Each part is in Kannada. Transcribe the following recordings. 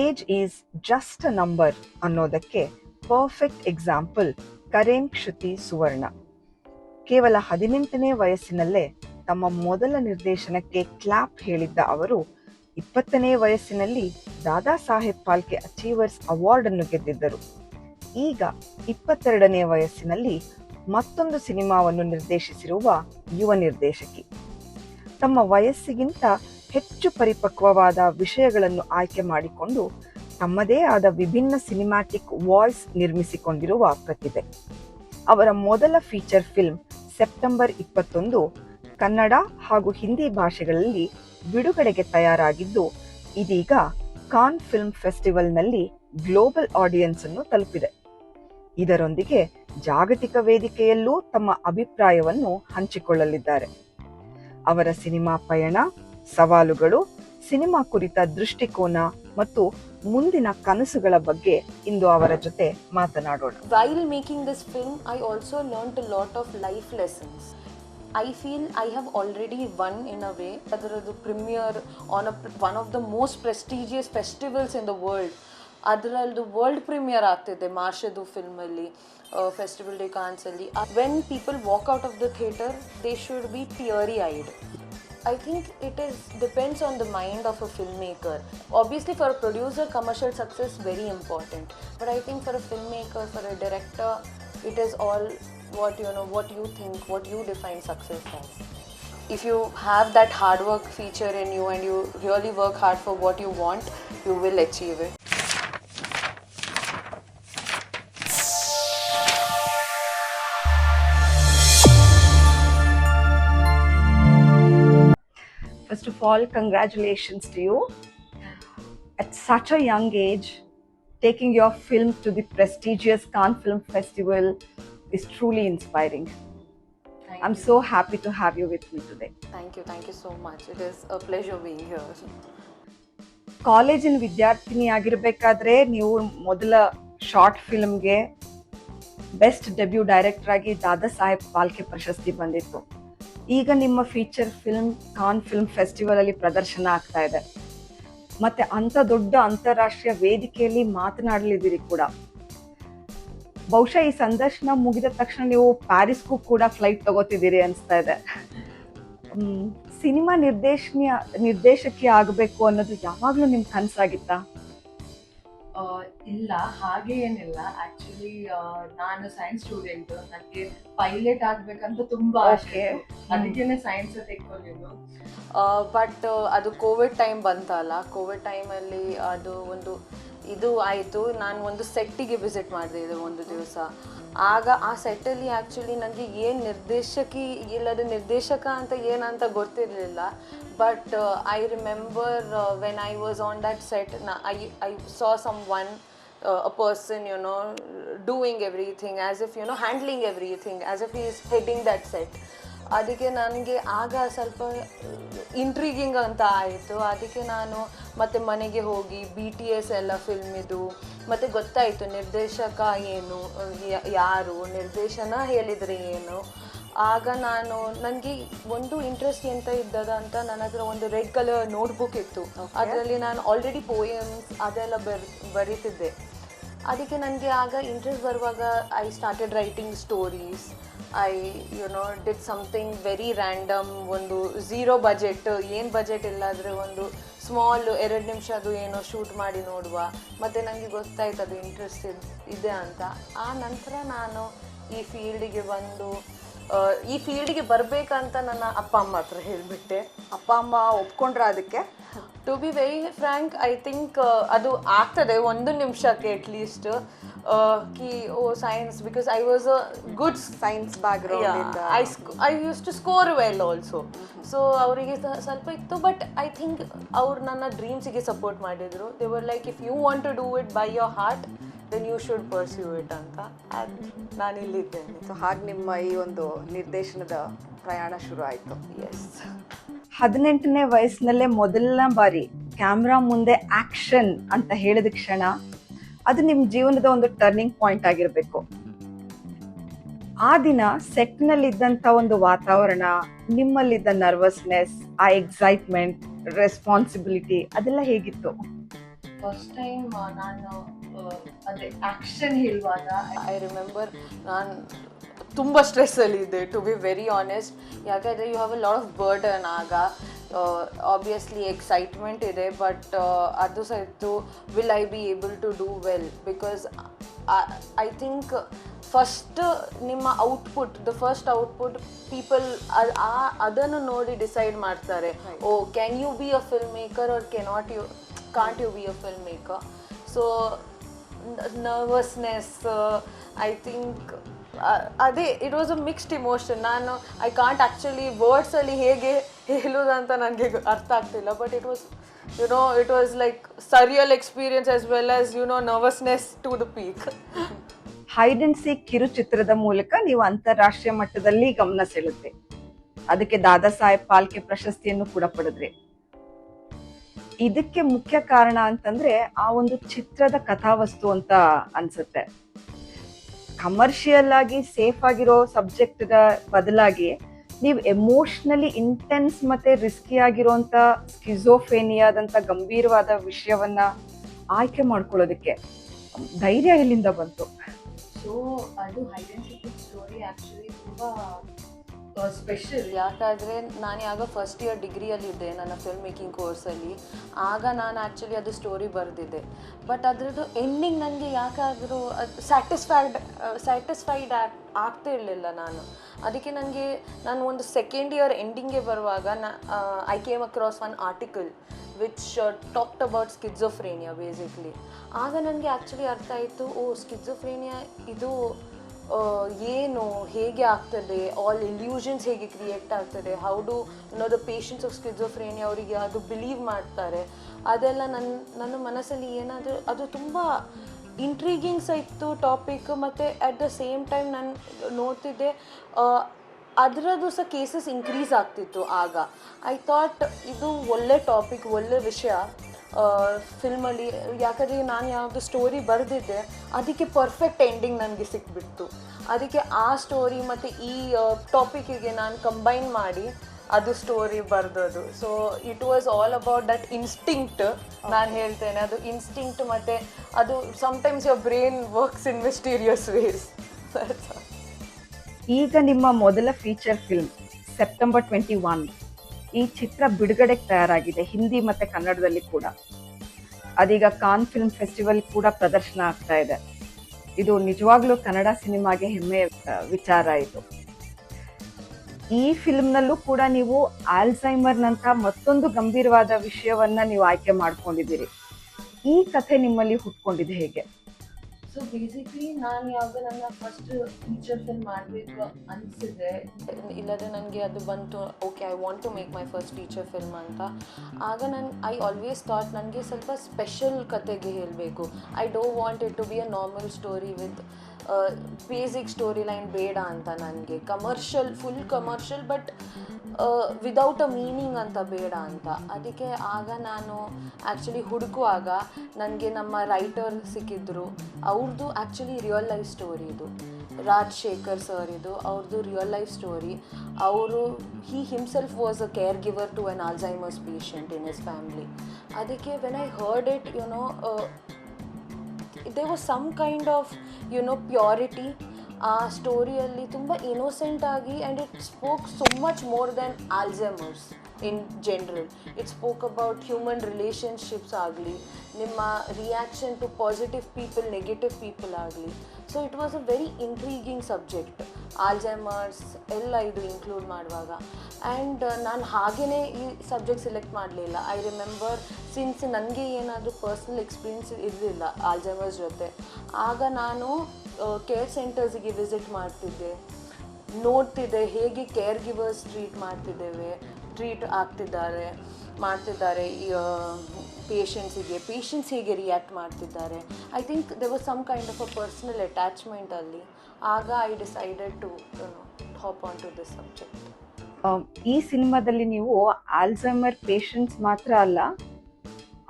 Age is just a number ಅನ್ನೋದಕ್ಕೆ ಪರ್ಫೆಕ್ಟ್ ಎಕ್ಸಾಂಪಲ್ ಕರೇನ್ ಕ್ಷುತಿ ಸುವರ್ಣ. ಕೇವಲ 18ನೇ ವಯಸ್ಸಿನಲ್ಲೇ ತಮ್ಮ ಮೊದಲ ನಿರ್ದೇಶನಕ್ಕೆ ಕ್ಲಾಪ್ ಹೇಳಿದ್ದ ಅವರು 20ನೇ ವಯಸ್ಸಿನಲ್ಲಿ ದಾದಾ ಸಾಹೇಬ್ ಫಾಲ್ಕೆ ಅಚೀವರ್ಸ್ ಅವಾರ್ಡ್ ಅನ್ನು ಗೆದ್ದಿದ್ದರು. ಈಗ 22ನೇ ವಯಸ್ಸಿನಲ್ಲಿ ಮತ್ತೊಂದು ಸಿನಿಮಾವನ್ನು ನಿರ್ದೇಶಿಸಿರುವ ಯುವ ನಿರ್ದೇಶಕಿ. ತಮ್ಮ ವಯಸ್ಸಿಗಿಂತ ಹೆಚ್ಚು ಪರಿಪಕ್ವವಾದ ವಿಷಯಗಳನ್ನು ಆಯ್ಕೆ ಮಾಡಿಕೊಂಡು ತಮ್ಮದೇ ಆದ ವಿಭಿನ್ನ ಸಿನಿಮ್ಯಾಟಿಕ್ ವಾಯ್ಸ್ ನಿರ್ಮಿಸಿಕೊಂಡಿರುವ ಪ್ರತಿಭೆ. ಅವರ ಮೊದಲ ಫೀಚರ್ ಫಿಲ್ಮ್ ಸೆಪ್ಟೆಂಬರ್ 21 ಕನ್ನಡ ಹಾಗೂ ಹಿಂದಿ ಭಾಷೆಗಳಲ್ಲಿ ಬಿಡುಗಡೆಗೆ ತಯಾರಾಗಿದ್ದು, ಇದೀಗ ಕಾನ್ ಫಿಲ್ಮ್ ಫೆಸ್ಟಿವಲ್ನಲ್ಲಿ ಗ್ಲೋಬಲ್ ಆಡಿಯನ್ಸ್ ಅನ್ನು ತಲುಪಿದೆ. ಇದರೊಂದಿಗೆ ಜಾಗತಿಕ ವೇದಿಕೆಯಲ್ಲೂ ತಮ್ಮ ಅಭಿಪ್ರಾಯವನ್ನು ಹಂಚಿಕೊಳ್ಳಲಿದ್ದಾರೆ. ಅವರ ಸಿನಿಮಾ ಪಯಣ, ಸವಾಲುಗಳು, ಸಿನಿಮಾ ಕುರಿತ ದೃಷ್ಟಿಕೋನ ಮತ್ತು ಮುಂದಿನ ಕನಸುಗಳ ಬಗ್ಗೆ ಇಂದು ಅವರ ಜೊತೆ ಮಾತನಾಡೋಣ. While making this film, I also learned a lot of life lessons. I feel I have already won in a way. The premiere on one of the most prestigious festivals in the world. ಅದರದ್ದು ವರ್ಲ್ಡ್ ಪ್ರೀಮಿಯರ್ ಆಗ್ತಿದೆ ಮಾರ್ಷದು ಫಿಲ್ಮಲ್ಲಿ, ಫೆಸ್ಟಿವಲ್ ಡೆ ಕಾನ್ಸಲ್ಲಿ. When people walk out of the theatre, they should be teary eyed. I think it depends on the mind of a filmmaker. Obviously for a producer, commercial success is very important. But I think for a filmmaker, for a director, it is all what you think, what you define success as. If you have that hard work feature in you and you really work hard for what you want, you will achieve it. First of all, congratulations to you. At such a young age, taking your film to the prestigious Cannes Film Festival is truly inspiring. I'm so happy to have you with me today. Thank you so much. It is a pleasure being here. ಕಾಲೇಜಿನ ವಿದ್ಯಾರ್ಥಿನಿ ಆಗಿರಬೇಕಾದ್ರೆ ನೀವು ಮೊದಲ ಶಾರ್ಟ್ ಫಿಲ್ಮ್ಗೆ ಬೆಸ್ಟ್ ಡೆಬ್ಯೂ ಡೈರೆಕ್ಟರ್ ಆಗಿ ದಾದಾ ಸಾಹೇಬ್ ಫಾಲ್ಕೆ ಪ್ರಶಸ್ತಿ ಬಂದಿತ್ತು. ಈಗ ನಿಮ್ಮ ಫೀಚರ್ ಫಿಲ್ಮ್ ಕಾನ್ ಫಿಲ್ಮ್ ಫೆಸ್ಟಿವಲ್ ಅಲ್ಲಿ ಪ್ರದರ್ಶನ ಆಗ್ತಾ ಇದೆ. ಮತ್ತೆ ಅಂತ ದೊಡ್ಡ ಅಂತಾರಾಷ್ಟ್ರೀಯ ವೇದಿಕೆಯಲ್ಲಿ ಮಾತನಾಡಲಿದ್ದೀರಿ ಕೂಡ. ಬಹುಶಃ ಈ ಸಂದರ್ಶನ ಮುಗಿದ ತಕ್ಷಣ ನೀವು ಪ್ಯಾರಿಸ್ಗೂ ಕೂಡ ಫ್ಲೈಟ್ ತಗೋತಿದ್ದೀರಿ ಅನಿಸ್ತಾ ಇದೆ. ಸಿನಿಮಾ ನಿರ್ದೇಶಕಿ ಆಗಬೇಕು ಅನ್ನೋದು ಯಾವಾಗಲೂ ನಿಮ್ ಕನಸಾಗಿತ್ತಾ? ಇಲ್ಲ, ಹಾಗೆ ಏನಿಲ್ಲ. ಆಕ್ಚುಲಿ ನಾನು ಸೈನ್ಸ್ ಸ್ಟೂಡೆಂಟ್. ನನಗೆ ಪೈಲಟ್ ಆಗ್ಬೇಕಂತ ತುಂಬಾ ಆಸೆ, ಅದಕ್ಕೇನೆ ಸೈನ್ಸ್ ತೆಕ್ಕೊಂಡಿದ್ದು. ಬಟ್ ಅದು ಕೋವಿಡ್ ಟೈಮ್ ಬಂತಲ್ಲ, ಕೋವಿಡ್ ಟೈಮಲ್ಲಿ ಅದು ಒಂದು ಇದು ಆಯಿತು. ನಾನು ಒಂದು ಸೆಟ್ಟಿಗೆ ವಿಸಿಟ್ ಮಾಡಿದೆ ಇದು ಒಂದು ದಿವಸ. ಆಗ ಆ ಸೆಟ್ಟಲ್ಲಿ ಆ್ಯಕ್ಚುಲಿ ನನಗೆ ಏನು ನಿರ್ದೇಶಕಿ ಇಲ್ಲದ ನಿರ್ದೇಶಕ ಅಂತ ಏನಂತ ಗೊತ್ತಿರಲಿಲ್ಲ. But I remember when I was on that set, I saw someone, a person, doing everything, as if, handling everything, as if he is heading that set. ಅದಕ್ಕೆ ನನಗೆ ಆಗ ಸ್ವಲ್ಪ ಇಂಟ್ರೀಗಿಂಗ್ ಅಂತ ಆಯಿತು. ಅದಕ್ಕೆ ನಾನು ಮತ್ತೆ ಮನೆಗೆ ಹೋಗಿ BTS ಎಲ್ಲ ಫಿಲ್ಮಿದು ಮತ್ತು ಗೊತ್ತಾಯಿತು ನಿರ್ದೇಶಕ ಏನು, ಯಾರು, ನಿರ್ದೇಶನ ಹೇಳಿದರೆ ಏನು. ಆಗ ನನಗೆ ಒಂದು ಇಂಟ್ರೆಸ್ಟ್ ಎಂತ ಇದ್ದದ ಅಂತ ನನ್ನ ಹತ್ರ ಒಂದು ರೆಡ್ ಕಲರ್ ನೋಟ್ಬುಕ್ ಇತ್ತು. ಅದರಲ್ಲಿ ನಾನು ಆಲ್ರೆಡಿ ಪೋಯಮ್ಸ್ ಅದೆಲ್ಲ ಬರೀತಿದ್ದೆ. ಅದಕ್ಕೆ ನನಗೆ ಆಗ ಇಂಟ್ರೆಸ್ಟ್ ಬರುವಾಗ I started writing stories. I did something very random, ಒಂದು ಝೀರೋ ಬಜೆಟ್, ಏನು ಬಜೆಟ್ ಇಲ್ಲಾದರೆ ಒಂದು ಸ್ಮಾಲ್ 2 ನಿಮಿಷದ್ದು ಏನೋ ಶೂಟ್ ಮಾಡಿ ನೋಡುವ. ಮತ್ತು ನನಗೆ ಗೊತ್ತಾಯ್ತು ಅದು ಇಂಟ್ರೆಸ್ಟ್ ಇದೆ ಅಂತ. ಆ ನಂತರ ನಾನು ಈ ಫೀಲ್ಡಿಗೆ ಬರಬೇಕಂತ ನನ್ನ ಅಪ್ಪ ಅಮ್ಮ ಹತ್ರ ಹೇಳಿಬಿಟ್ಟೆ. ಅಪ್ಪ ಅಮ್ಮ ಒಪ್ಕೊಂಡ್ರ ಅದಕ್ಕೆ? To be very frank, I think ಅದು ಆಗ್ತದೆ 1 ನಿಮಿಷಕ್ಕೆ at least. Science, because I was a good science background. I use to score well also. So ಅವರಿಗೆ ಸ್ವಲ್ಪ ಇತ್ತು. ಬಟ್ ಐ ಥಿಂಕ್ ಅವ್ರು ನನ್ನ ಡ್ರೀಮ್ಸಿಗೆ ಸಪೋರ್ಟ್ ಮಾಡಿದರು. They were like, if you want to do it by your heart, then you should pursue it ಅಂತ. ನಾನು ಇಲ್ಲಿದ್ದೇನೆ. ಸೊ ಹಾಗೆ ನಿಮ್ಮ ಈ ಒಂದು ನಿರ್ದೇಶನದ ಪ್ರಯಾಣ ಶುರು ಆಯಿತು. ಎಸ್. 18ನೇ ವಯಸ್ಸಿನಲ್ಲೇ ಮೊದಲನೇ ಬಾರಿ ಕ್ಯಾಮ್ರಾ ಮುಂದೆ ಆಕ್ಷನ್ ಅಂತ ಹೇಳಿದ ಕ್ಷಣ ಅದು ನಿಮ್ಮ ಜೀವನದ ಒಂದು ಟರ್ನಿಂಗ್ ಪಾಯಿಂಟ್ ಆಗಿರಬೇಕು. ಆ ದಿನ ಸೆಟ್ನಲ್ಲಿದ್ದಂಥ ಒಂದು ವಾತಾವರಣ, ನಿಮ್ಮಲ್ಲಿದ್ದ ನರ್ವಸ್ನೆಸ್, ಆ ಎಕ್ಸೈಟ್ಮೆಂಟ್, ರೆಸ್ಪಾನ್ಸಿಬಿಲಿಟಿ ಅದೆಲ್ಲ ಹೇಗಿತ್ತು? ಫಸ್ಟ್ ಟೈಮ್ ನಾನು ಅದೇ ಆಕ್ಷನ್ ಹೇಳುವಾಗ ಐ ರಿಮೆಂಬರ್ ನಾನು ತುಂಬ ಸ್ಟ್ರೆಸ್ಸಲ್ಲಿ ಇದ್ದೆ ಟು ಬಿ ವೆರಿ ಆನೆಸ್ಟ್. ಯಾಕಂದರೆ you have a lot of burden ಆಗ. ಆಬ್ವಿಯಸ್ಲಿ ಎಕ್ಸೈಟ್ಮೆಂಟ್ ಇದೆ, ಬಟ್ ಅದು ಸಹಿತ will I be able to do well, because I think first ನಿಮ್ಮ output, the first output people ಅದನ್ನು ನೋಡಿ ಡಿಸೈಡ್ ಮಾಡ್ತಾರೆ, oh can you be a film maker or can't you be a film maker. So nervousness, I think ಅದೇ it was a mixed emotion. ನಾನು ಐ ಕಾಂಟ್ ಆ್ಯಕ್ಚುಲಿ ವರ್ಡ್ಸಲ್ಲಿ ಹೇಗೆ ಹೇಳೋದಂತ ನನಗೆ ಅರ್ಥ ಆಗ್ತಿಲ್ಲ, but it was like surreal experience as well as nervousness to the peak. Hide and seek ಕಿರುಚಿತ್ರದ ಮೂಲಕ ನೀವು ಅಂತಾರಾಷ್ಟ್ರೀಯ ಮಟ್ಟದಲ್ಲಿ ಗಮನ ಸೆಳೆದ್ರಿ. ಅದಕ್ಕೆ ದಾದಾ ಸಾಹೇಬ್ ಫಾಲ್ಕೆ ಪ್ರಶಸ್ತಿಯನ್ನು ಕೂಡ ಪಡೆದ್ರಿ. ಇದಕ್ಕೆ ಮುಖ್ಯ ಕಾರಣ ಅಂತಂದ್ರೆ ಆ ಒಂದು ಚಿತ್ರದ ಕಥಾವಸ್ತು ಅಂತ ಅನ್ಸುತ್ತೆ. ಕಮರ್ಷಿಯಲ್ ಆಗಿ ಸೇಫ್ ಆಗಿರೋ ಸಬ್ಜೆಕ್ಟ್ ಬದಲಾಗಿ ನೀವು ಎಮೋಷನಲಿ ಇಂಟೆನ್ಸ್ ಮತ್ತೆ ರಿಸ್ಕಿ ಆಗಿರುವಂತ ಸ್ಕಿಜೋಫ್ರೇನಿಯಾದಂತ ಗಂಭೀರವಾದ ವಿಷಯವನ್ನ ಆಯ್ಕೆ ಮಾಡ್ಕೊಳ್ಳೋದಕ್ಕೆ ಧೈರ್ಯ ಎಲ್ಲಿಂದ ಬಂತು? ಸೊ ಅದು hide and seek story actually ತುಂಬಾ ಸ್ಪೆಷಲ್. ಯಾಕಂದರೆ ನಾನು ಯಾವಾಗ ಫಸ್ಟ್ ಇಯರ್ ಡಿಗ್ರಿಯಲ್ಲಿದ್ದೆ ನನ್ನ ಫಿಲ್ಮ್ ಮೇಕಿಂಗ್ ಕೋರ್ಸಲ್ಲಿ, ಆಗ ನಾನು ಆ್ಯಕ್ಚುಲಿ ಅದು ಸ್ಟೋರಿ ಬರೆದಿದ್ದೆ. ಬಟ್ ಅದರದ್ದು ಎಂಡಿಂಗ್ ನನಗೆ ಯಾಕಾದರೂ ಅದು ಸ್ಯಾಟಿಸ್ಫೈಡ್ ಆಗ್ತಿರಲಿಲ್ಲ ನಾನು. ಅದಕ್ಕೆ ನಾನು ಒಂದು ಸೆಕೆಂಡ್ ಇಯರ್ ಎಂಡಿಂಗ್ಗೆ ಬರುವಾಗ I came across one article which talked about schizophrenia basically. ಆಗ ನನಗೆ ಆ್ಯಕ್ಚುಲಿ ಅರ್ಥ ಆಯಿತು, ಓ ಸ್ಕಿಜೋಫ್ರೇನಿಯಾ ಇದು ಏನು, ಹೇಗೆ ಆಗ್ತದೆ, ಆಲ್ ಇಲ್ಯೂಷನ್ಸ್ ಹೇಗೆ ಕ್ರಿಯೇಟ್ ಆಗ್ತದೆ, how do the patients of schizophrenia ಅವರಿಗೆ ಅದು ಬಿಲೀವ್ ಮಾಡ್ತಾರೆ, ಅದೆಲ್ಲ ನನ್ನ ಮನಸ್ಸಲ್ಲಿ ಏನಾದರೂ ಅದು ತುಂಬ ಇಂಟ್ರೀಗಿಂಗ್ಸ್ ಇತ್ತು ಟಾಪಿಕ್. ಮತ್ತು ಅಟ್ ದ ಸೇಮ್ ಟೈಮ್ ನಾನು ನೋಡ್ತಿದ್ದೆ ಅದರದ್ದು ಸಹ ಕೇಸಸ್ ಇನ್ಕ್ರೀಸ್ ಆಗ್ತಿತ್ತು. ಆಗ ಐ ಥಾಟ್ ಇದು ಒಳ್ಳೆ ಟಾಪಿಕ್, ಒಳ್ಳೆ ವಿಷಯ ಫಿಲ್ಮಲ್ಲಿ. ಯಾಕಂದರೆ ನಾನು ಯಾವುದು ಸ್ಟೋರಿ ಬರೆದಿದ್ದೆ ಅದಕ್ಕೆ ಪರ್ಫೆಕ್ಟ್ ಎಂಡಿಂಗ್ ನನಗೆ ಸಿಕ್ಬಿಡ್ತು. ಅದಕ್ಕೆ ಆ ಸ್ಟೋರಿ ಮತ್ತು ಈ ಟಾಪಿಕ್ಕಿಗೆ ನಾನು ಕಂಬೈನ್ ಮಾಡಿ ಅದು ಸ್ಟೋರಿ ಬರೆದದು. So it was all about that instinct. ನಾನು ಹೇಳ್ತೇನೆ ಅದು ಇನ್ಸ್ಟಿಂಕ್ಟ್, ಮತ್ತು ಅದು sometimes your brain works in mysterious ways. ಈಗ ನಿಮ್ಮ ಮೊದಲ ಫೀಚರ್ ಫಿಲ್ಮ್ ಸೆಪ್ಟೆಂಬರ್ 21 ಈ ಚಿತ್ರ ಬಿಡುಗಡೆಗೆ ತಯಾರಾಗಿದೆ, ಹಿಂದಿ ಮತ್ತೆ ಕನ್ನಡದಲ್ಲಿ ಕೂಡ. ಅದೀಗ ಕಾನ್ ಫಿಲ್ಮ್ ಫೆಸ್ಟಿವಲ್ ಕೂಡ ಪ್ರದರ್ಶನ ಆಗ್ತಾ ಇದೆ. ಇದು ನಿಜವಾಗ್ಲೂ ಕನ್ನಡ ಸಿನಿಮಾಗೆ ಹೆಮ್ಮೆಯ ವಿಚಾರ. ಇದು ಈ ಫಿಲ್ಮ್ನಲ್ಲೂ ಕೂಡ ನೀವು ಆಲ್ಝೈಮರ್ನಂತ ಮತ್ತೊಂದು ಗಂಭೀರವಾದ ವಿಷಯವನ್ನ ನೀವು ಆಯ್ಕೆ ಮಾಡ್ಕೊಂಡಿದ್ದೀರಿ. ಈ ಕಥೆ ನಿಮ್ಮಲ್ಲಿ ಹುಟ್ಕೊಂಡಿದೆ ಹೇಗೆ? ಸೊ ಬೇಸಿಕ್ಲಿ ನಾನು ಯಾವಾಗ ನನ್ನ ಫಸ್ಟ್ ಫೀಚರ್ ಫಿಲ್ಮ್ ಮಾಡಬೇಕು ಅನಿಸಿದೆ, ಇಲ್ಲದೆ ನನಗೆ ಅದು ಬಂತು, okay I want to make my first feature film ಅಂತ. ಆಗ ಐ ಆಲ್ವೇಸ್ ಥಾಟ್ ನನಗೆ ಸ್ವಲ್ಪ ಸ್ಪೆಷಲ್ ಕತೆಗೆ ಹೇಳಬೇಕು. I don't want it to be a normal story with basic story line ಬೇಡ ಅಂತ. ನನಗೆ full commercial but without a meaning ಅಂತ ಬೇಡ ಅಂತ. ಅದಕ್ಕೆ ಆಗ ನಾನು ಆ್ಯಕ್ಚುಲಿ ಹುಡುಕುವಾಗ ನನಗೆ ನಮ್ಮ ರೈಟರ್ ಸಿಕ್ಕಿದ್ರು. ಅವ್ರದ್ದು ಆ್ಯಕ್ಚುಲಿ ರಿಯಲ್ ಲೈಫ್ ಸ್ಟೋರಿ ಇದು, ರಾಜಶೇಖರ್ ಸರ್ ಇದು ಅವ್ರದ್ದು real life story. he himself was a caregiver to an Alzheimer's patient in his family. ಅದಕ್ಕೆ when I heard it, there was some kind of purity ಆ ಸ್ಟೋರಿಯಲ್ಲಿ, ತುಂಬ ಇನ್ನೋಸೆಂಟ್ ಆಗಿ. And it spoke so much more than Alzheimer's in general. It spoke about human relationships ಆಗಲಿ, ನಿಮ್ಮ reaction to positive people, negative people ಆಗಲಿ. So it was a very intriguing subject, Alzheimer's ಎಲ್ಲ ಇದು ಇನ್ಕ್ಲೂಡ್ ಮಾಡುವಾಗ. ಆ್ಯಂಡ್ ನಾನು ಹಾಗೆಯೇ ಈ ಸಬ್ಜೆಕ್ಟ್ ಸೆಲೆಕ್ಟ್ ಮಾಡಲಿಲ್ಲ. ಐ ರಿಮೆಂಬರ್ ಸಿನ್ಸ್ ನನಗೆ ಏನಾದರೂ ಪರ್ಸ್ನಲ್ ಎಕ್ಸ್ಪೀರಿಯನ್ಸ್ ಇರಲಿಲ್ಲ ಆಲ್ಝೈಮರ್ಸ್ ಜೊತೆ, ಆಗ ನಾನು ಕೇರ್ ಸೆಂಟರ್ಸಿಗೆ ವಿಸಿಟ್ ನೋಡ್ತಿದ್ದೆ ಹೇಗೆ ಕೇರ್ ಗಿವರ್ಸ್ ಟ್ರೀಟ್ ಮಾಡ್ತಿದ್ದಾರೆ ಪೇಷಂಟ್ಸ್ ಹೇಗೆ ರಿಯಾಕ್ಟ್ ಮಾಡ್ತಿದ್ದಾರೆ. I think there was some kind of a personal attachment ಅಲ್ಲಿ. ಆಗ I decided to hop on to this subject. ಈ ಸಿನಿಮಾದಲ್ಲಿ ನೀವು ಆಲ್ಝೈಮರ್ ಪೇಷಂಟ್ಸ್ ಮಾತ್ರ ಅಲ್ಲ,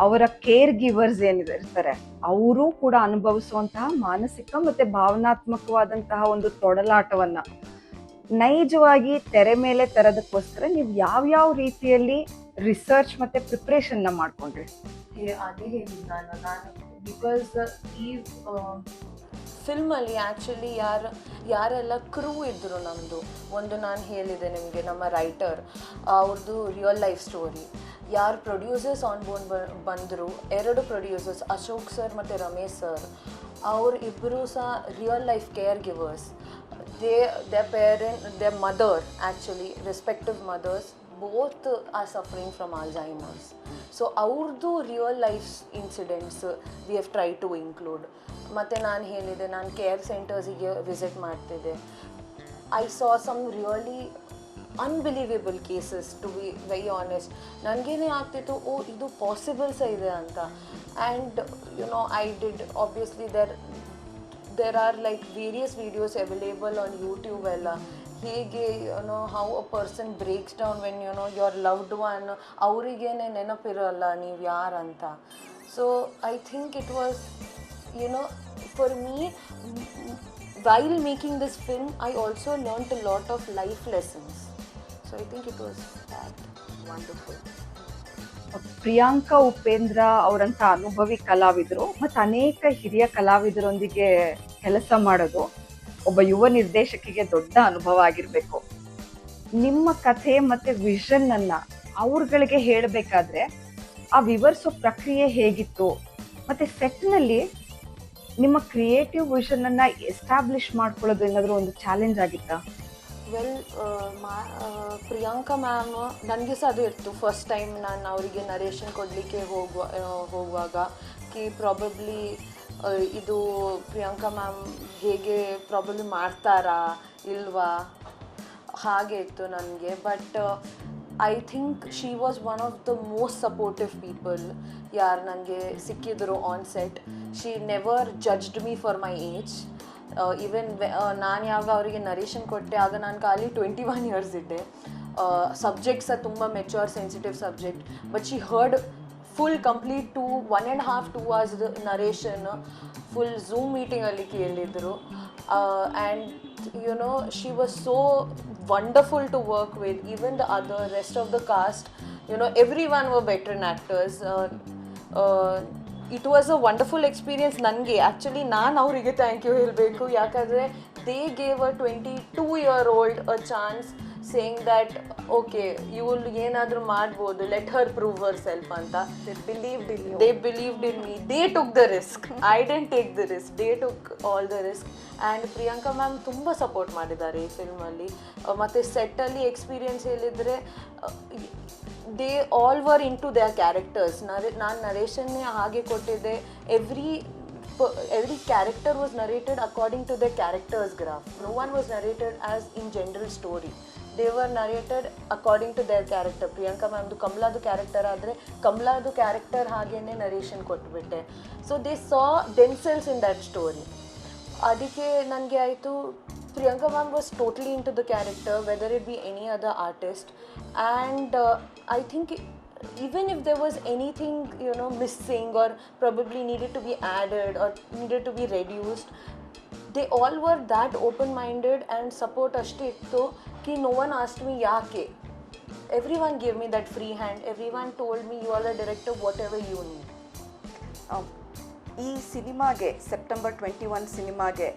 ಅವರ ಕೇರ್ ಗಿವರ್ಸ್ ಏನಿರ್ತಾರೆ ಅವರು ಕೂಡ ಅನುಭವಿಸುವಂತಹ ಮಾನಸಿಕ ಮತ್ತೆ ಭಾವನಾತ್ಮಕವಾದಂತಹ ಒಂದು ತೊಡಲಾಟವನ್ನ ನೈಜವಾಗಿ ತೆರೆ ಮೇಲೆ ತರೋದಕ್ಕೋಸ್ಕರ ನೀವು ಯಾವ್ಯಾವ ರೀತಿಯಲ್ಲಿ ರಿಸರ್ಚ್ ಮತ್ತೆ ಪ್ರಿಪ್ರೇಷನ್ ಮಾಡ್ಕೊಂಡ್ರಿ? ಅದೇ ಹೇಳಿದ್ದು ನಾನು ಬಿಕಾಸ್ ಈ ಫಿಲ್ಮಲ್ಲಿ ಆ್ಯಕ್ಚುಲಿ ಯಾರೆಲ್ಲ ಕ್ರೂ ಇದ್ದರು ನಮ್ಮದು, ಒಂದು ನಾನು ಹೇಳಿದೆ ನಿಮಗೆ, ನಮ್ಮ ರೈಟರ್ ಅವ್ರದ್ದು ರಿಯಲ್ ಲೈಫ್ ಸ್ಟೋರಿ. ಯಾರು ಪ್ರೊಡ್ಯೂಸರ್ಸ್ ಆನ್ ಬೋರ್ಡ್ ಬಂದರು, 2 ಪ್ರೊಡ್ಯೂಸರ್ಸ್, ಅಶೋಕ್ ಸರ್ ಮತ್ತು ರಮೇಶ್ ಸರ್, ಅವ್ರು ಇಬ್ಬರು ಸಹ real life care givers. their mother, actually respective mothers, both are suffering from Alzheimer's. So ಅವ್ರದ್ದು real life incidents we have try to include. ಮತ್ತು ನಾನು ಹೇಳಿದೆ, ನಾನು ಕೇರ್ ಸೆಂಟರ್ಸಿಗೆ ವಿಸಿಟ್ ಮಾಡ್ತಿದ್ದೆ. I saw some really unbelievable cases, to be very honest. ನನಗೇನೆ ಆಗ್ತಿತ್ತು, ಓ ಇದು ಪಾಸಿಬಲ್ ಸಹ ಇದೆ ಅಂತ. And I did obviously there are like various videos available on YouTube ಎಲ್ಲ, ಹೇಗೆ how a person breaks down when your loved one ಅವರಿಗೇನೆ ನೆನಪಿರಲ್ಲ ನೀವು ಯಾರಂತ. So I think it was for me, while making this film I also learnt a lot of life lessons. So I think it was that wonderful. Priyanka Upendra ಅವರಂತ ಅನುಭವಿ ಕಲಾವಿದರು ಮತ್ತು ಅನೇಕ ಹಿರಿಯ ಕಲಾವಿದರೊಂದಿಗೆ ಕೆಲಸ ಮಾಡೋದು ಒಬ್ಬ ಯುವ ನಿರ್ದೇಶಕಿಗೆ ದೊಡ್ಡ ಅನುಭವ ಆಗಿರಬೇಕು. ನಿಮ್ಮ ಕಥೆ ಮತ್ತೆ ವಿಷನ್ ಅನ್ನ ಅವ್ರಗಳಿಗೆ ಹೇಳಬೇಕಾದ್ರೆ ಆ ವಿವರಿಸೋ ಪ್ರಕ್ರಿಯೆ ಹೇಗಿತ್ತು, ಮತ್ತೆ ಸೆಟ್ನಲ್ಲಿ ನಿಮ್ಮ ಕ್ರಿಯೇಟಿವ್ ವಿಷನ್ ಅನ್ನ ಎಸ್ಟಾಬ್ಲಿಷ್ ಮಾಡ್ಕೊಳ್ಳೋದು ಏನಾದರೂ ಒಂದು ಚಾಲೆಂಜ್ ಆಗಿತ್ತಾ? ವೆಲ್, ಪ್ರಿಯಾಂಕಾ ಮ್ಯಾಮ್ ನನಗೆ ಸಹ ಅದು ಇತ್ತು. ಫಸ್ಟ್ ಟೈಮ್ ನಾನು ಅವರಿಗೆ ನರೇಷನ್ ಕೊಡಲಿಕ್ಕೆ ಹೋಗುವಾಗ ಪ್ರಾಬಬ್ಲಿ ಇದು ಪ್ರಿಯಾಂಕಾ ಮ್ಯಾಮ್ ಹೇಗೆ ಪ್ರಾಬಬ್ಲಿ ಮಾಡ್ತಾರಾ ಇಲ್ವಾ ಹಾಗೆ ಇತ್ತು ನನಗೆ. But I think she was one of the most supportive people ಯಾರು ನನಗೆ ಸಿಕ್ಕಿದ್ರು on set. She never judged me for my age. Even ನಾನು ಯಾವಾಗ ಅವರಿಗೆ ನರೇಷನ್ ಕೊಟ್ಟೆ ಆಗ ನಾನು ಖಾಲಿ 21 ಇಯರ್ಸ್ ಇದ್ದೆ. ಸಬ್ಜೆಕ್ಟ್ಸ್ ತುಂಬ mature sensitive subject. But she heard full complete 1.5-2 hours narration full zoom ಮೀಟಿಂಗಲ್ಲಿ ಕೇಳಿದರು. And she was so wonderful to work with. Even the other rest of the cast, every one were better actors. It was a wonderful experience ನನಗೆ. ಆ್ಯಕ್ಚುಲಿ ನಾನು ಅವರಿಗೆ ಥ್ಯಾಂಕ್ ಯು ಹೇಳಬೇಕು, ಯಾಕಂದರೆ they gave a 22-year-old a chance, saying that okay ಇವಳು ಏನಾದರೂ ಮಾಡ್ಬೋದು, let her prove herself ಅಂತ. They believed in me. They took the risk, I didn't take the risk, they took all the risk. And Priyanka ma'am ತುಂಬ ಸಪೋರ್ಟ್ ಮಾಡಿದ್ದಾರೆ ಈ ಫಿಲ್ಮಲ್ಲಿ. ಮತ್ತು ಸೆಟ್ಟಲ್ಲಿ ಎಕ್ಸ್ಪೀರಿಯನ್ಸ್ ಹೇಳಿದರೆ they all were into their characters. ನಾನು ನರೇಷನ್ನೇ ಹಾಗೆ ಕೊಟ್ಟಿದ್ದೆ. Every character was narrated according to the characters graph. No one was narrated as in general story. They were narrated according to their character. Priyanka ಮ್ಯಾಮ್ದು ಕಮಲಾದು ಕ್ಯಾರೆಕ್ಟರ್ ಆದರೆ ಕಮಲಾದು ಕ್ಯಾರೆಕ್ಟರ್ ಹಾಗೇನೆ ನರೇಷನ್ ಕೊಟ್ಬಿಟ್ಟೆ. So they saw themselves in that story. ಅದಕ್ಕೆ ನನಗೆ ಆಯಿತು, Priyanka ma'am was totally into the character, whether it be any other artist. And I think even if there was anything missing or probably needed to be added or needed to be reduced, they all were that open-minded and support ashte ittu ki no one asked me yaake. Everyone gave me that free hand. Everyone told me you are the director, whatever you need. ಈ ಸಿನಿಮಾಗೆ ಸೆಪ್ಟೆಂಬರ್ 21 ಸಿನಿಮಾಗೆ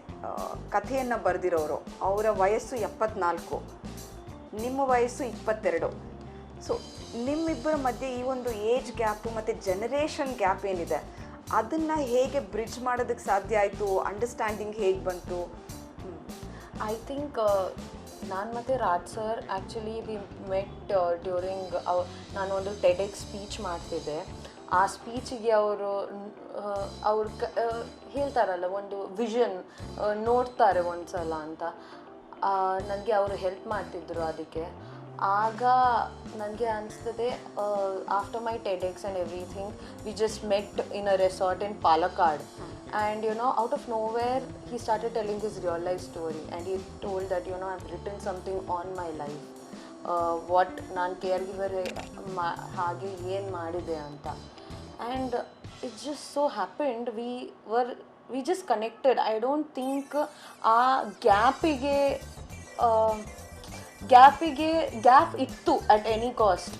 ಕಥೆಯನ್ನು ಬರೆದಿರೋರು ಅವರ ವಯಸ್ಸು 74, ನಿಮ್ಮ ವಯಸ್ಸು 22. ಸೊ ನಿಮ್ಮಿಬ್ಬರ ಮಧ್ಯೆ ಈ ಒಂದು ಏಜ್ ಗ್ಯಾಪು ಮತ್ತು ಜನರೇಷನ್ ಗ್ಯಾಪ್ ಏನಿದೆ ಅದನ್ನು ಹೇಗೆ ಬ್ರಿಡ್ಜ್ ಮಾಡೋದಕ್ಕೆ ಸಾಧ್ಯ ಆಯಿತು? ಅಂಡರ್ಸ್ಟ್ಯಾಂಡಿಂಗ್ ಹೇಗೆ ಬಂತು? ಐ ಥಿಂಕ್ ನಾನು ಮತ್ತು Raj sir actually we met during ನಾನು ಒಂದು ಟೆಡೆಕ್ಸ್ ಸ್ಪೀಚ್ ಮಾಡ್ತಿದ್ದೆ. ಆ ಸ್ಪೀಚಿಗೆ ಅವರು ಹೇಳ್ತಾರಲ್ಲ, ಒಂದು ವಿಷನ್ ನೋಡ್ತಾರೆ ಒಂದು ಸಲ ಅಂತ. ನನಗೆ ಅವರು ಹೆಲ್ಪ್ ಮಾಡ್ತಿದ್ದರು ಅದಕ್ಕೆ. ಆಗ ನನಗೆ ಅನಿಸ್ತದೆ, after my TEDx and everything we just met in a resort in Palakkad. And out of nowhere he started telling his real life story, and he told that I've written something on my life, what ನಾನು ಕೇರ್ ಗಿವರ್ ಹಾಗೆ ಏನು ಮಾಡಿದೆ ಅಂತ. And it just so happened we just connected. I don't think ಆ ಗ್ಯಾಪ್ ಇತ್ತು at any cost.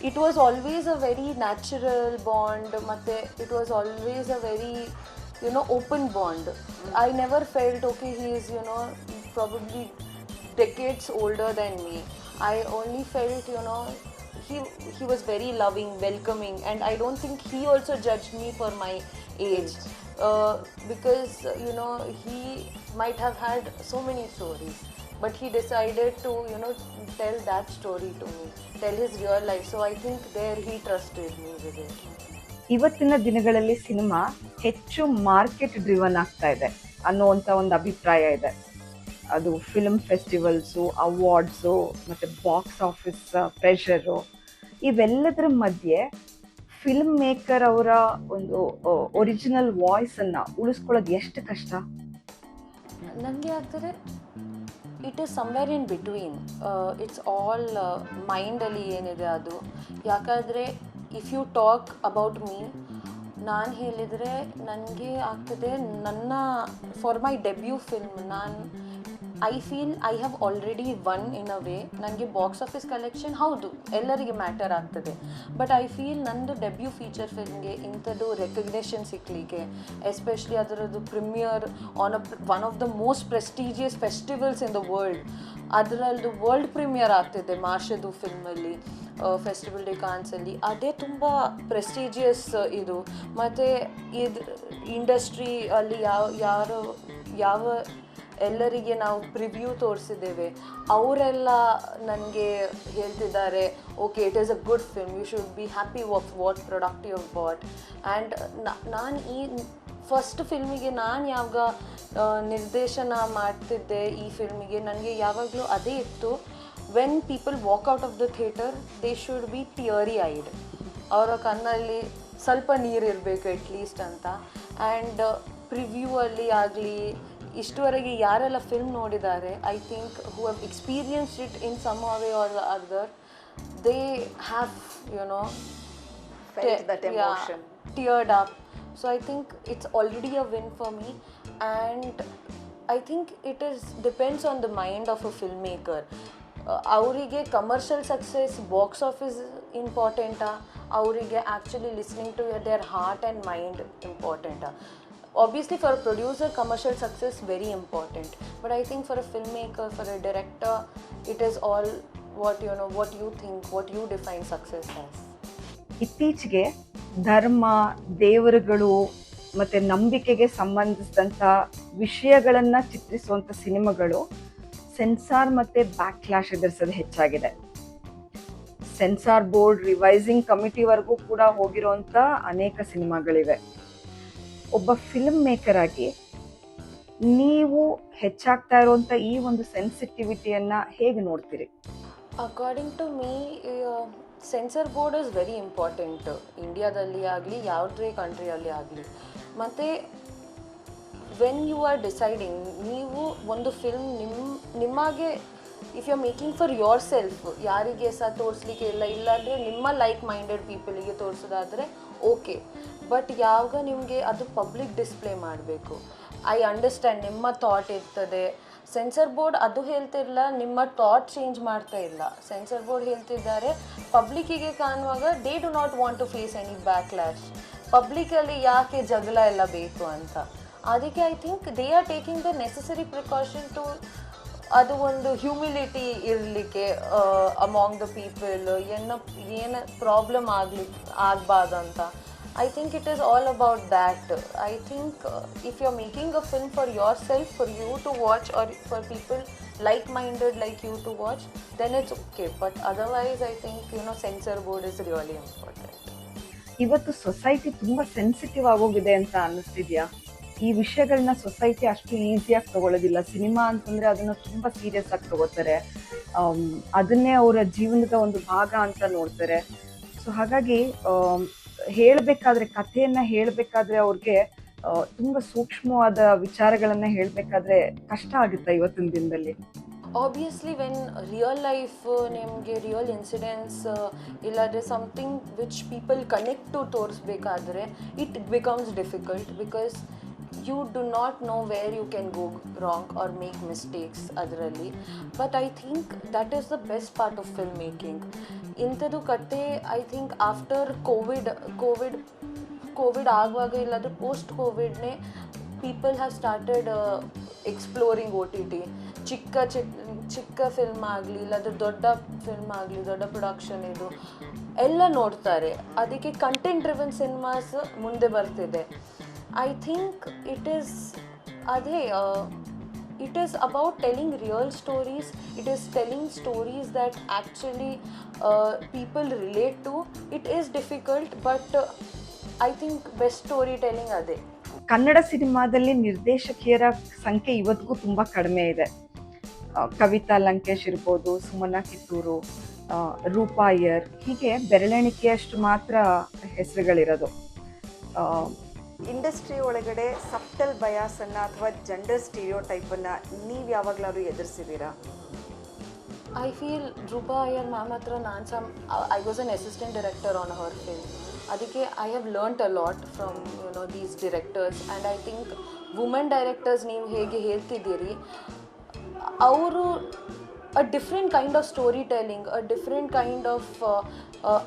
It was always a very natural bond, ಮತ್ತು it was always a very open bond. I never felt okay he is probably decades older than me. I only felt, he was very loving, welcoming, and I don't think he also judged me for my age, because he might have had so many stories, but he decided to tell that story to me, tell his real life. So I think there he trusted me with it. ಇವತ್ತಿನ ದಿನಗಳಲ್ಲಿ ಸಿನಿಮಾ ಹೆಚ್ಚು ಮಾರ್ಕೆಟ್ ಡ್ರಿವನ್ ಆಗ್ತಾ ಇದೆ ಅನ್ನುವಂಥ ಒಂದು ಅಭಿಪ್ರಾಯ ಇದೆ. ಅದು ಫಿಲ್ಮ್ ಫೆಸ್ಟಿವಲ್ಸು, ಅವಾರ್ಡ್ಸು, ಮತ್ತು ಬಾಕ್ಸ್ ಆಫೀಸ್ ಪ್ರೆಷರು, ಇವೆಲ್ಲದರ ಮಧ್ಯೆ ಫಿಲ್ಮ್ ಮೇಕರ್ ಅವರ ಒಂದು ಒರಿಜಿನಲ್ ವಾಯ್ಸನ್ನು ಉಳಿಸ್ಕೊಳ್ಳೋದು ಎಷ್ಟು ಕಷ್ಟ? ನನಗೆ ಆಗ್ತದೆ it is somewhere in between. It's all ಮೈಂಡಲ್ಲಿ ಏನಿದೆ ಅದು. ಯಾಕಂದರೆ if you talk about me, ನಾನು ಹೇಳಿದರೆ ನನಗೆ ಆಗ್ತದೆ ನನ್ನ for my debut film I feel I have already won in a way. ನನಗೆ ಬಾಕ್ಸ್ ಆಫೀಸ್ ಕಲೆಕ್ಷನ್ ಹೌದು ಎಲ್ಲರಿಗೆ ಮ್ಯಾಟರ್ ಆಗ್ತದೆ, ಬಟ್ ಐ ಫೀಲ್ ನಂದು ಡೆಬ್ಯೂ ಫೀಚರ್ ಫಿಲ್ಮ್ಗೆ ಇಂಥದ್ದು ರೆಕಗ್ನೇಷನ್ ಸಿಕ್ಕಲಿಕ್ಕೆ, ಎಸ್ಪೆಷಲಿ ಅದರದ್ದು premiere on one of the most prestigious festivals in the world, ಅದರದ್ದು ವರ್ಲ್ಡ್ ಪ್ರೀಮಿಯರ್ ಆಗ್ತಿದೆ ಮಾರ್ಷದು ಫಿಲ್ಮಲ್ಲಿ, ಫೆಸ್ಟಿವಲ್ ಡೆ ಕಾನ್ಸಲ್ಲಿ. ಅದೇ ತುಂಬ ಪ್ರೆಸ್ಟೀಜಿಯಸ್ ಇದು. ಮತ್ತು ಇದು ಇಂಡಸ್ಟ್ರಿ ಅಲ್ಲಿ ಯಾವ ಎಲ್ಲರಿಗೆ ನಾವು ಪ್ರಿವ್ಯೂ ತೋರಿಸಿದ್ದೇವೆ, ಅವರೆಲ್ಲ ನನಗೆ ಹೇಳ್ತಿದ್ದಾರೆ okay it is a good film, you should be happy of what product you bought. And ನಾನು ಈ ಫಸ್ಟ್ ಫಿಲ್ಮಿಗೆ ನಾನು ಯಾವಾಗ ನಿರ್ದೇಶನ ಮಾಡ್ತಿದ್ದೆ ಈ ಫಿಲ್ಮಿಗೆ, ನನಗೆ ಯಾವಾಗಲೂ ಅದೇ ಇತ್ತು, when people walk out of the theatre they should be teary eyed, ಅವರ ಕಣ್ಣಲ್ಲಿ ಸ್ವಲ್ಪ ನೀರಿರಬೇಕು ಅಟ್ಲೀಸ್ಟ್ ಅಂತ. ಆ್ಯಂಡ್ ಪ್ರಿವ್ಯೂ ಅಲ್ಲಿ ಆಗಲಿ ಇಷ್ಟುವರೆಗೆ ಯಾರೆಲ್ಲ ಫಿಲ್ಮ್ ನೋಡಿದ್ದಾರೆ, I think who have experienced it in some way or other, they have teared up. So I think it's already a win for me, and I think it depends on the mind of a filmmaker. ಅವರಿಗೆ ಕಮರ್ಷಿಯಲ್ ಸಕ್ಸಸ್, ಬಾಕ್ಸ್ ಆಫೀಸ್ ಇಂಪಾರ್ಟೆಂಟಾ, ಅವರಿಗೆ actually listening to their heart and mind ಇಂಪಾರ್ಟೆಂಟಾ? Obviously for a producer commercial success very important, but I think for a filmmaker, for a director, it is all what you think, what you define success as. ಇತ್ತೀಚೆಗೆ ಧರ್ಮ, ದೇವರುಗಳು ಮತ್ತು ನಂಬಿಕೆಗೆ ಸಂಬಂಧಿಸಿದಂಥ ವಿಷಯಗಳನ್ನು ಚಿತ್ರಿಸುವಂಥ ಸಿನಿಮಾಗಳು ಸೆನ್ಸಾರ್ ಮತ್ತು ಬ್ಯಾಕ್ಲಾಶ್ ಎದುರಿಸೋದು ಹೆಚ್ಚಾಗಿದೆ. ಸೆನ್ಸಾರ್ ಬೋರ್ಡ್, ರಿವೈಸಿಂಗ್ ಕಮಿಟಿವರೆಗೂ ಕೂಡ ಹೋಗಿರುವಂಥ ಅನೇಕ ಸಿನಿಮಾಗಳಿವೆ. ಒಬ್ಬ ಫಿಲ್ಮ್ ಮೇಕರ್ ಆಗಿ ನೀವು ಹೆಚ್ಚಾಗ್ತಾ ಇರುವಂಥ ಈ ಒಂದು ಸೆನ್ಸಿಟಿವಿಟಿಯನ್ನು ಹೇಗೆ ನೋಡ್ತೀರಿ? According to me censor board is very important, ಇಂಡಿಯಾದಲ್ಲಿ ಆಗಲಿ ಯಾವುದೇ ಕಂಟ್ರಿಯಲ್ಲಿ ಆಗಲಿ. ಮತ್ತು ವೆನ್ ಯು ಆರ್ ಡಿಸೈಡಿಂಗ್, ನೀವು ಒಂದು ಫಿಲ್ಮ್ ನಿಮಗೆ if you are making for yourself, ಯಾರಿಗೆ ಸಹ ತೋರಿಸ್ಲಿಕ್ಕೆ ಇಲ್ಲಾಂದರೆ ನಿಮ್ಮ ಲೈಕ್ ಮೈಂಡೆಡ್ ಪೀಪಲಿಗೆ ತೋರಿಸೋದಾದರೆ ಓಕೆ, ಬಟ್ ಯಾವಾಗ ನಿಮಗೆ ಅದು ಪಬ್ಲಿಕ್ ಡಿಸ್ಪ್ಲೇ ಮಾಡಬೇಕು, ಐ ಅಂಡರ್ಸ್ಟ್ಯಾಂಡ್ ನಿಮ್ಮ ಥಾಟ್ ಇರ್ತದೆ. ಸೆನ್ಸರ್ ಬೋರ್ಡ್ ಅದು ಹೇಳ್ತಿರಲ್ಲ, ನಿಮ್ಮ ಥಾಟ್ ಚೇಂಜ್ ಮಾಡ್ತಾ ಇಲ್ಲ. ಸೆನ್ಸರ್ ಬೋರ್ಡ್ ಹೇಳ್ತಿದ್ದಾರೆ ಪಬ್ಲಿಕ್ಕಿಗೆ ಕಾಣುವಾಗ they do not want to face any backlash, ಪಬ್ಲಿಕಲ್ಲಿ ಯಾಕೆ ಜಗಳ ಎಲ್ಲ ಬೇಕು ಅಂತ. ಅದಕ್ಕೆ I think they are taking the necessary precaution to ಅದು ಒಂದು ಹ್ಯೂಮಿಲಿಟಿ ಇರಲಿಕ್ಕೆ ಅಮಾಂಗ್ ದ ಪೀಪಲ್, ಏನು ಪ್ರಾಬ್ಲಮ್ ಆಗಬಾರ್ದಂತ. I think it is all about that. I think if you're making a film for yourself, for you to watch, or for people like-minded like you to watch, then it's okay. But otherwise, I think, censor board is really important. ಇವತ್ತು ಸೊಸೈಟಿ ತುಂಬ ಸೆನ್ಸಿಟಿವ್ ಆಗೋಗಿದೆ ಅಂತ ಅನ್ನಿಸ್ತಿದ್ಯಾ? ಈ ವಿಷಯಗಳನ್ನ ಸೊಸೈಟಿ ಅಷ್ಟು ಈಸಿಯಾಗಿ ತಗೊಳ್ಳೋದಿಲ್ಲ. ಸಿನಿಮಾ ಅಂತಂದರೆ ಅದನ್ನು ತುಂಬ ಸೀರಿಯಸ್ ಆಗಿ ತಗೋತಾರೆ, ಅದನ್ನೇ ಅವರ ಜೀವನದ ಒಂದು ಭಾಗ ಅಂತ ನೋಡ್ತಾರೆ. ಸೊ ಹಾಗಾಗಿ ಹೇಳಬೇಕಾದ್ರೆ, ಕಥೆಯನ್ನು ಹೇಳಬೇಕಾದ್ರೆ ಅವ್ರಿಗೆ ತುಂಬ ಸೂಕ್ಷ್ಮವಾದ ವಿಚಾರಗಳನ್ನು ಹೇಳಬೇಕಾದ್ರೆ ಕಷ್ಟ ಆಗುತ್ತೆ ಇವತ್ತಿನ ದಿನದಲ್ಲಿ. Obviously when real life ನಿಮಗೆ ರಿಯಲ್ ಇನ್ಸಿಡೆಂಟ್ಸ್ ಇಲ್ಲಾಂದರೆ something which people connect to ತೋರಿಸ್ಬೇಕಾದ್ರೆ it becomes difficult, because you do not know where you can go wrong or make mistakes ಅದರಲ್ಲಿ. But I think that is the best part of film making. ಇಂಥದ್ದು ಕತೆ ಐ ಥಿಂಕ್ ಆಫ್ಟರ್ ಕೋವಿಡ್ ಆಗುವಾಗ ಇಲ್ಲಾಂದರೆ ಪೋಸ್ಟ್ ಕೋವಿಡ್ನೇ people have started exploring OTT. ಚಿಕ್ಕ ಫಿಲ್ಮ್ ಆಗಲಿ ಇಲ್ಲಾಂದರೆ ದೊಡ್ಡ ಫಿಲ್ಮ್ ಆಗಲಿ, ದೊಡ್ಡ ಪ್ರೊಡಕ್ಷನ್ ಇದು ಎಲ್ಲ ನೋಡ್ತಾರೆ. ಅದಕ್ಕೆ ಕಂಟೆಂಟ್ ಡ್ರಿವನ್ ಸಿನಿಮಾಸ್ ಮುಂದೆ ಬರ್ತಿದೆ. ಐ ಥಿಂಕ್ ಇಟ್ ಈಸ್ ಅದೇ it is about telling real stories. It is telling stories that actually people relate to. It is difficult, but I think best storytelling ade. Kannada ಸಿನಿಮಾದಲ್ಲಿ ನಿರ್ದೇಶಕಿಯರ ಸಂಖ್ಯೆ ಇವತ್ತಿಗೂ ತುಂಬ ಕಡಿಮೆ ಇದೆ. ಕವಿತಾ ಲಂಕೇಶ್ ಇರ್ಬೋದು, ಸುಮನಾ ಕಿತ್ತೂರು, ರೂಪಾ ಅಯ್ಯರ್, ಹೀಗೆ ಬೆರಳೆಣಿಕೆಯಷ್ಟು ಮಾತ್ರ ಹೆಸರುಗಳಿರೋದು. ಇಂಡಸ್ಟ್ರಿ ಒಳಗಡೆ ಸಬ್ಟಲ್ ಬಯಾಸನ್ನು ಅಥವಾ ಜೆಂಡರ್ ಸ್ಟೀರಿಯೋಟೈಪನ್ನು ನೀವು ಯಾವಾಗಲಾದ್ರೂ ಎದುರಿಸಿದ್ದೀರಾ? I feel Roopa Iyer ma'am ಹತ್ರ I was an assistant director on her film. ಅದಕ್ಕೆ I have learnt a lot from these directors, and I think women directors ನೀವು ಹೇಗೆ ಹೇಳ್ತಿದ್ದೀರಿ, ಅವರು a different kind of storytelling, a different kind of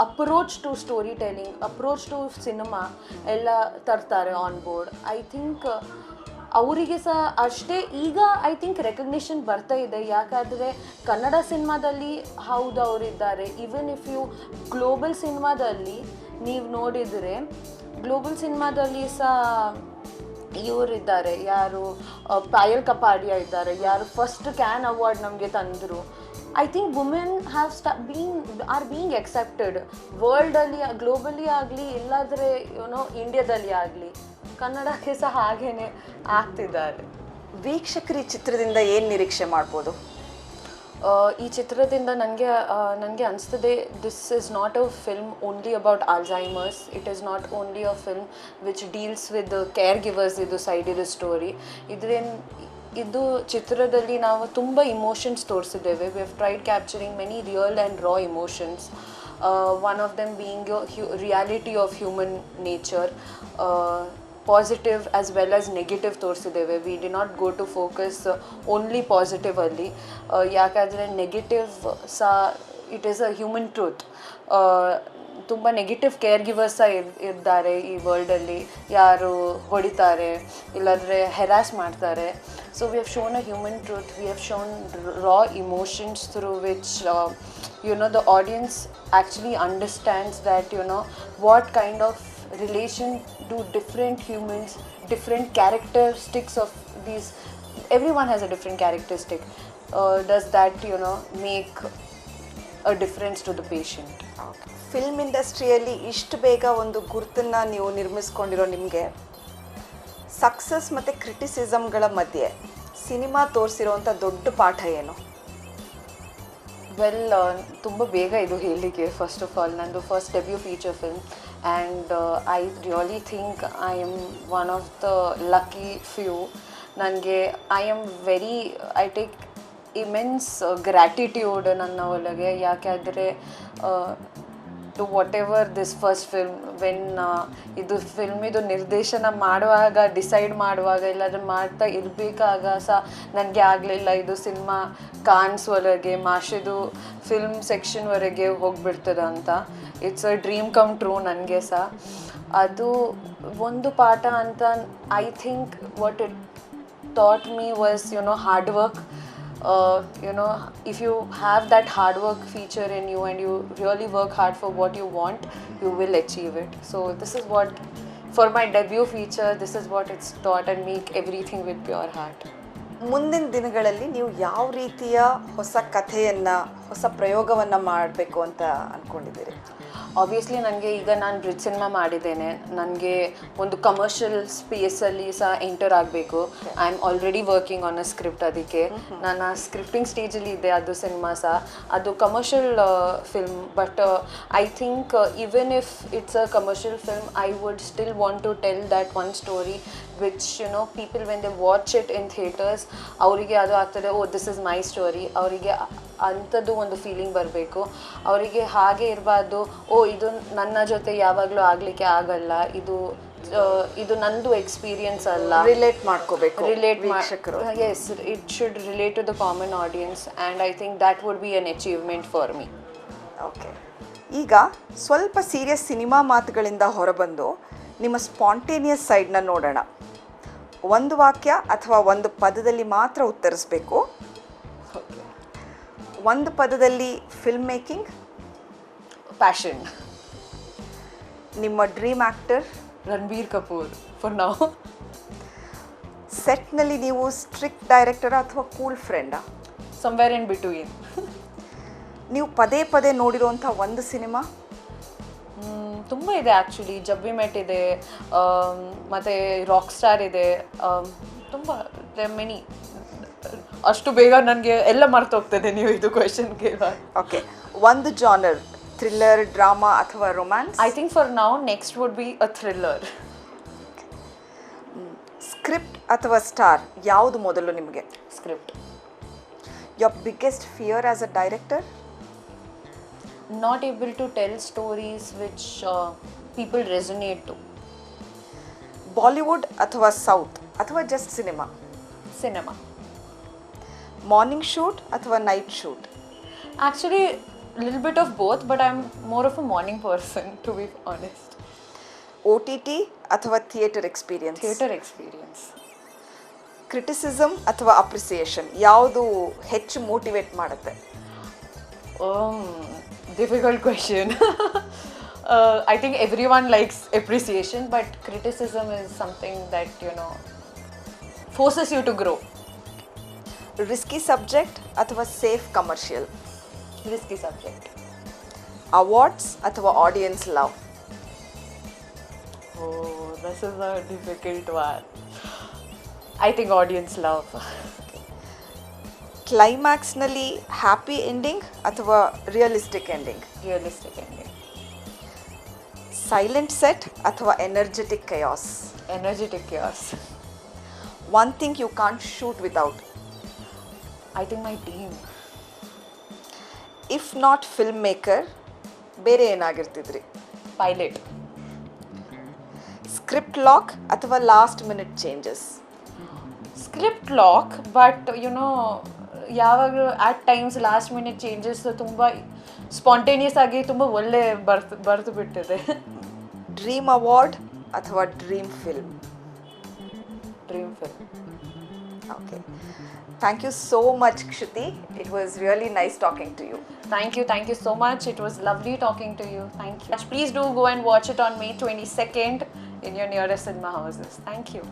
approach to storytelling, approach to cinema ಎಲ್ಲ ತರ್ತಾರೆ ಆನ್ ಬೋರ್ಡ್. ಐ ಥಿಂಕ್ ಅವರಿಗೆ ಸಹ ಅಷ್ಟೇ ಈಗ ಐ ಥಿಂಕ್ ರೆಕಗ್ನಿಷನ್ ಬರ್ತಾ ಇದೆ. ಯಾಕಂದರೆ ಕನ್ನಡ ಸಿನಿಮಾದಲ್ಲಿ ಹೌದು ಅವರಿದ್ದಾರೆ. ಈವನ್ ಇಫ್ ಯು ಗ್ಲೋಬಲ್ ಸಿನಿಮಾದಲ್ಲಿ ನೀವು ನೋಡಿದರೆ, ಗ್ಲೋಬಲ್ ಸಿನಿಮಾದಲ್ಲಿ ಸಹ ಇವರಿದ್ದಾರೆ, ಯಾರು ಪಾಯಲ್ ಕಪಾಡಿಯಾ ಇದ್ದಾರೆ, ಯಾರು ಫಸ್ಟ್ ಕ್ಯಾನ್ ಅವಾರ್ಡ್ ನಮಗೆ ತಂದರು. I think women are being accepted ವರ್ಲ್ಡಲ್ಲಿ, ಗ್ಲೋಬಲಿ ಆಗಲಿ, ಇಲ್ಲಾದರೆ ಇಂಡಿಯಾದಲ್ಲಿ ಆಗಲಿ, ಕನ್ನಡಕ್ಕೆ ಸಹ ಹಾಗೇ ಆಗ್ತಿದ್ದಾರೆ. ವೀಕ್ಷಕರು ಈ ಚಿತ್ರದಿಂದ ಏನು ನಿರೀಕ್ಷೆ ಮಾಡ್ಬೋದು? ಈ ಚಿತ್ರದಿಂದ ನನಗೆ ಅನಿಸ್ತದೆ, this is not a film only about Alzheimer's. It is not only a film which deals with caregivers. ಇದು ಸೈಡ್ ಇದು ಸ್ಟೋರಿ. ಇದು ಚಿತ್ರದಲ್ಲಿ ನಾವು ತುಂಬ ಇಮೋಷನ್ಸ್ ತೋರಿಸಿದ್ದೇವೆ. We have tried capturing many real and raw emotions. One of them being reality of human nature. Positive as well as negative ತೋರಿಸಿದ್ದೇವೆ. We did not go to focus only ಪಾಸಿಟಿವಲ್ಲಿ. ಯಾಕಂದರೆ ನೆಗೆಟಿವ್ ಸಹ it is a human truth. ತುಂಬ ನೆಗೆಟಿವ್ ಕೇರ್ ಗಿವರ್ಸ್ ಸಹ ಇದ್ದಾರೆ ಈ ವರ್ಲ್ಡಲ್ಲಿ. ಯಾರು ಹೊಡಿತಾರೆ ಇಲ್ಲಾಂದರೆ ಹೆರಾಸ್ ಮಾಡ್ತಾರೆ. So we have shown a human truth. We have shown raw emotions through which the audience actually understands that what kind of relation do different humans, different characteristics of these, everyone has a different characteristic, does that make a difference to the patient. Film ಇಂಡಸ್ಟ್ರಿಯಲ್ಲಿ ಇಷ್ಟು ಬೇಗ ಒಂದು ಗುರುತನ್ನು ನೀವು ನಿರ್ಮಿಸ್ಕೊಂಡಿರೋ ನಿಮಗೆ ಸಕ್ಸಸ್ ಮತ್ತು ಕ್ರಿಟಿಸಿಸಮ್ಗಳ ಮಧ್ಯೆ ಸಿನಿಮಾ ತೋರಿಸಿರೋಂಥ ದೊಡ್ಡ ಪಾಠ ಏನು? ವೆಲ್, ತುಂಬ ಬೇಗ ಇದು ಹೇಳಲಿಕ್ಕೆ. ಫಸ್ಟ್ ಆಫ್ ಆಲ್ ನಂದು first debut feature film, and I really think I am one of the lucky few. ನನಗೆ ಐ ಟೇಕ್ ಇಮೆನ್ಸ್ ಗ್ರ್ಯಾಟಿಟ್ಯೂಡ್ ನನ್ನ ಒಳಗೆ. ಯಾಕೆಂದರೆ to whatever this first film, when ಇದು ನಿರ್ದೇಶನ ಮಾಡುವಾಗ, ಡಿಸೈಡ್ ಮಾಡುವಾಗ, ಇಲ್ಲಾಂದರೆ ಮಾಡ್ತಾ ಇರಬೇಕಾಗ ಸಹ ನನಗೆ ಆಗಲಿಲ್ಲ ಇದು ಸಿನಿಮಾ ಕಾನ್ಸ್ ಒಳಗೆ, ಮಾಷಿದು ಫಿಲ್ಮ್ ಸೆಕ್ಷನ್ವರೆಗೆ ಹೋಗ್ಬಿಡ್ತದೆ ಅಂತ. It's a dream come true ನನಗೆ ಸಹ. ಅದು ಒಂದು ಪಾಠ ಅಂತ I think what it taught me was hard work. If you have that hard work feature in you and you really work hard for what you want, you will achieve it. So this is what, for my debut feature, this is what it's taught, and make everything with pure heart. ಮುಂದಿನ ದಿನಗಳಲ್ಲಿ ನೀವು ಯಾವ ರೀತಿಯ ಹೊಸ ಕಥೆಯನ್ನು, ಹೊಸ ಪ್ರಯೋಗವನ್ನು ಮಾಡಬೇಕು ಅಂತ ಅಂದ್ಕೊಂಡಿದ್ದೀರಿ? ಆಬ್ವಿಯಸ್ಲಿ ನನಗೆ ಈಗ ನಾನು ಬ್ರಿಡ್ಜ್ ಸಿನಿಮಾ ಮಾಡಿದ್ದೇನೆ. ನನಗೆ ಒಂದು ಕಮರ್ಷಿಯಲ್ ಸ್ಪೇಸಲ್ಲಿ ಸಹ ಎಂಟರ್ ಆಗಬೇಕು. I am already working on a script. ಅದಕ್ಕೆ ನಾನು ಆ ಸ್ಕ್ರಿಪ್ಟಿಂಗ್ ಸ್ಟೇಜಲ್ಲಿ ಇದೆ. ಅದು ಸಿನಿಮಾ ಸಹ ಅದು commercial film. But I think even if it's a commercial film, I would still want to tell that one story which people when they watch it in theaters, ಅವರಿಗೆ ಅದು ಆಗ್ತದೆ, oh this is my story. ಅವರಿಗೆ ಅಂಥದ್ದು ಒಂದು ಫೀಲಿಂಗ್ ಬರಬೇಕು. ಅವರಿಗೆ ಹಾಗೆ ಇರಬಾರ್ದು, ಓ ಇದು ನನ್ನ ಜೊತೆ ಯಾವಾಗಲೂ ಆಗಲಿಕ್ಕೆ ಆಗಲ್ಲ, ಇದು ಇದು ನಂದು ಎಕ್ಸ್ಪೀರಿಯನ್ಸ್ ಅಲ್ಲ, ರಿಲೇಟ್ ಮಾಡ್ಕೋಬೇಕು ರಿಲೇಟ್ ವೀಕ್ಷಕರು. As it should relate to the common audience and I think that would be an achievement for me. Okay, ಈಗ ಸ್ವಲ್ಪ ಸೀರಿಯಸ್ ಸಿನಿಮಾ ಮಾತುಗಳಿಂದ ಹೊರಬಂದು ನಿಮ್ಮ ಸ್ಪಾಂಟೇನಿಯಸ್ ಸೈಡ್ನ ನೋಡೋಣ. ಒಂದು ವಾಕ್ಯ ಅಥವಾ ಒಂದು ಪದದಲ್ಲಿ ಮಾತ್ರ ಉತ್ತರಿಸಬೇಕು. ಒಂದು ಪದದಲ್ಲಿ ಫಿಲ್ಮ್ ಮೇಕಿಂಗ್, ಪ್ಯಾಷನ್, ನಿಮ್ಮ dream actor, Ranbir Kapoor for now. ಸೆಟ್ನಲ್ಲಿ ನೀವು ಸ್ಟ್ರಿಕ್ಟ್ ಡೈರೆಕ್ಟರ ಅಥವಾ ಕೂಲ್ ಫ್ರೆಂಡಾ? Somewhere in between. ನೀವು ಪದೇ ಪದೇ ನೋಡಿರುವಂಥ ಒಂದು ಸಿನಿಮಾ? ತುಂಬ ಇದೆ ಆ್ಯಕ್ಚುಲಿ. ಜಬ್ ವಿ ಮೆಟ್ ಇದೆ, ಮತ್ತು ರಾಕ್ ಸ್ಟಾರ್ ಇದೆ, ತುಂಬ ಮೆನಿ. ಅಷ್ಟು ಬೇಗ ನನಗೆ ಎಲ್ಲ ಮರ್ತೋಗ್ತದೆ ನೀವು ಇದು ಕ್ವೆಶನ್ಗೆ. ಓಕೆ, ಒಂದು ಜಾನರ್, ಥ್ರಿಲ್ಲರ್, ಡ್ರಾಮಾ ಅಥವಾ romance? I think for now next would be a thriller. Script ಅಥವಾ ಸ್ಟಾರ್, ಯಾವುದು ಮೊದಲು ನಿಮಗೆ? Script. Your biggest fear as a director? Not able to tell stories which people resonate to. Bollywood ಅಥವಾ ಸೌತ್ ಅಥವಾ just cinema? Cinema. Morning shoot ಅಥವಾ night shoot? Actually, a little bit of both, but I'm more of a morning person, to be honest. OTT ಅಥವಾ theatre experience? Theatre experience. Criticism ಅಥವಾ ಅಪ್ರಿಸಿಯೇಷನ್, ಯಾವುದು ಹೆಚ್ಚು ಮೋಟಿವೇಟ್ ಮಾಡುತ್ತೆ? Difficult question. I think everyone likes appreciation, but criticism is something that, you know, forces you to grow. Risky subject ಅಥವಾ safe commercial? Risky subject. Awards ಅಥವಾ audience love? Oh, this is a difficult one. I think audience love. ಕ್ಲೈಮ್ಯಾಕ್ಸ್ನಲ್ಲಿ ಹ್ಯಾಪಿ ಎಂಡಿಂಗ್ ಅಥವಾ realistic ending? Realistic ending. Silent set ಅಥವಾ energetic chaos? Energetic chaos. One thing you can't shoot without? I think my team. If not film maker, ಬೇರೆ ಏನಾಗಿರ್ತಿದ್ರಿ? Pilot. ಸ್ಕ್ರಿಪ್ಟ್ ಲಾಕ್ ಅಥವಾ last minute changes? Script lock, but you know, ಯಾವಾಗ at times last minute changes ತುಂಬ ಸ್ಪಾಂಟೇನಿಯಸ್ ಆಗಿ ತುಂಬ ಒಳ್ಳೆ ಬರ್ತು ಬಿಟ್ಟಿದೆ. ಡ್ರೀಮ್ ಅವಾರ್ಡ್ ಅಥವಾ dream film? Dream film. Okay, thank you so much Kshiti. It was really nice talking to you. Thank you so much. It was lovely talking to you. Thank you. Please do go and watch it on May 22nd in your nearest cinema houses. Thank you.